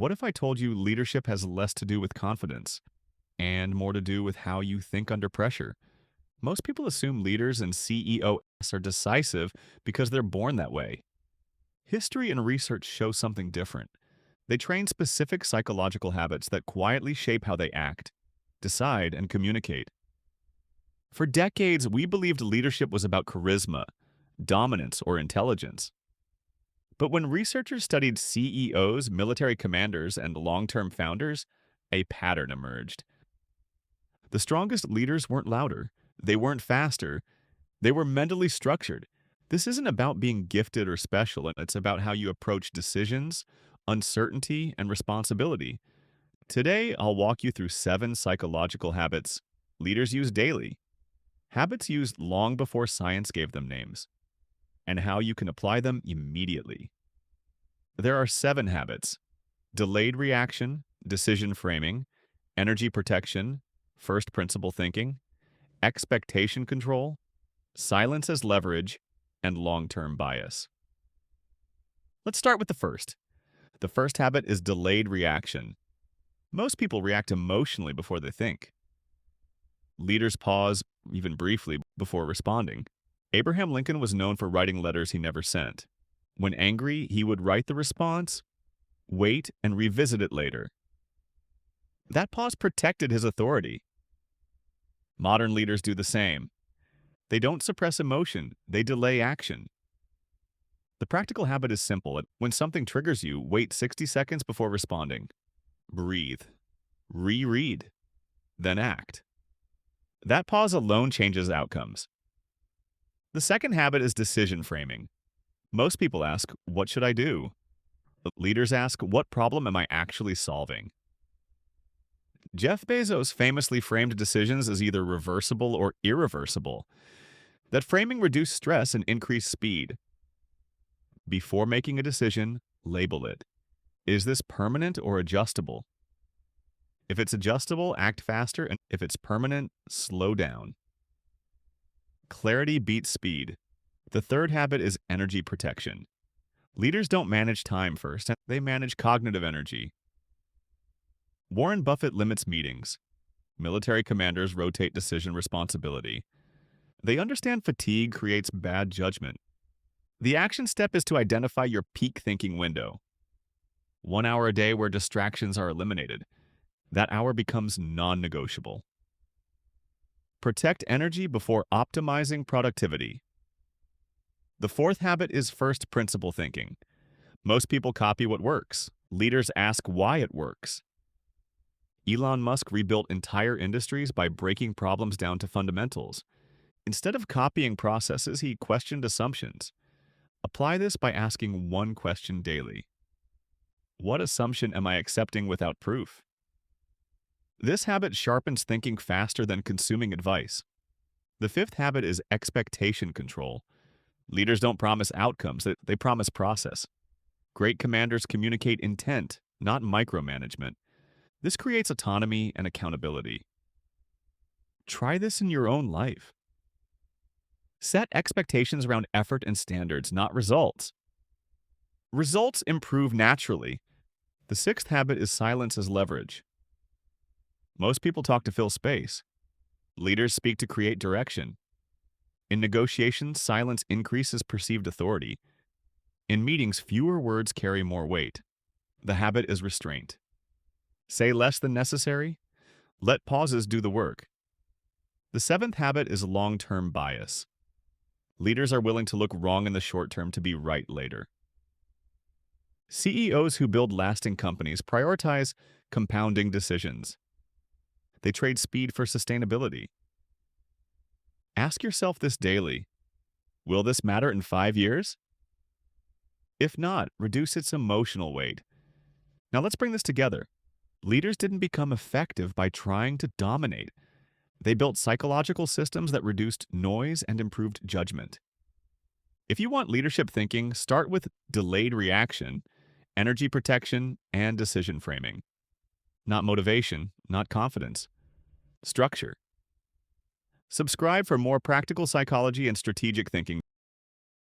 What if I told you leadership has less to do with confidence and more to do with how you think under pressure? Most people assume leaders and CEOs are decisive because they're born that way. History and research show something different. They train specific psychological habits that quietly shape how they act, decide, and communicate. For decades, we believed leadership was about charisma, dominance, or intelligence. But when researchers studied CEOs, military commanders, and long-term founders, a pattern emerged. The strongest leaders weren't louder, they weren't faster, they were mentally structured. This isn't about being gifted or special, it's about how you approach decisions, uncertainty, and responsibility. Today, I'll walk you through 7 psychological habits leaders use daily, habits used long before science gave them names, and how you can apply them immediately. There are 7 habits: delayed reaction, decision framing, energy protection, first principle thinking, expectation control, silence as leverage, and long-term bias. Let's start with the first. The first habit is delayed reaction. Most people react emotionally before they think. Leaders pause, even briefly, before responding. Abraham Lincoln was known for writing letters he never sent. When angry, he would write the response, wait, and revisit it later. That pause protected his authority. Modern leaders do the same. They don't suppress emotion, they delay action. The practical habit is simple. When something triggers you, wait 60 seconds before responding. Breathe. Reread. Then act. That pause alone changes outcomes. The second habit is decision framing. Most people ask, what should I do? Leaders ask, what problem am I actually solving? Jeff Bezos famously framed decisions as either reversible or irreversible. That framing reduced stress and increased speed. Before making a decision, label it. Is this permanent or adjustable? If it's adjustable, act faster, and if it's permanent, slow down. Clarity beats speed. The third habit is energy protection. Leaders don't manage time first, they manage cognitive energy. Warren Buffett limits meetings. Military commanders rotate decision responsibility. They understand fatigue creates bad judgment. The action step is to identify your peak thinking window. 1 hour a day where distractions are eliminated. That hour becomes non-negotiable. Protect energy before optimizing productivity. The fourth habit is first principle thinking. Most people copy what works. Leaders ask why it works. Elon Musk rebuilt entire industries by breaking problems down to fundamentals. Instead of copying processes, he questioned assumptions. Apply this by asking one question daily. What assumption am I accepting without proof? This habit sharpens thinking faster than consuming advice. The fifth habit is expectation control. Leaders don't promise outcomes, they promise process. Great commanders communicate intent, not micromanagement. This creates autonomy and accountability. Try this in your own life. Set expectations around effort and standards, not results. Results improve naturally. The sixth habit is silence as leverage. Most people talk to fill space. Leaders speak to create direction. In negotiations, silence increases perceived authority. In meetings, fewer words carry more weight. The habit is restraint. Say less than necessary. Let pauses do the work. The seventh habit is long-term bias. Leaders are willing to look wrong in the short term to be right later. CEOs who build lasting companies prioritize compounding decisions. They trade speed for sustainability. Ask yourself this daily. Will this matter in 5 years? If not, reduce its emotional weight. Now let's bring this together. Leaders didn't become effective by trying to dominate. They built psychological systems that reduced noise and improved judgment. If you want leadership thinking, start with delayed reaction, energy protection, and decision framing. Not motivation, not confidence. Structure. Subscribe for more practical psychology and strategic thinking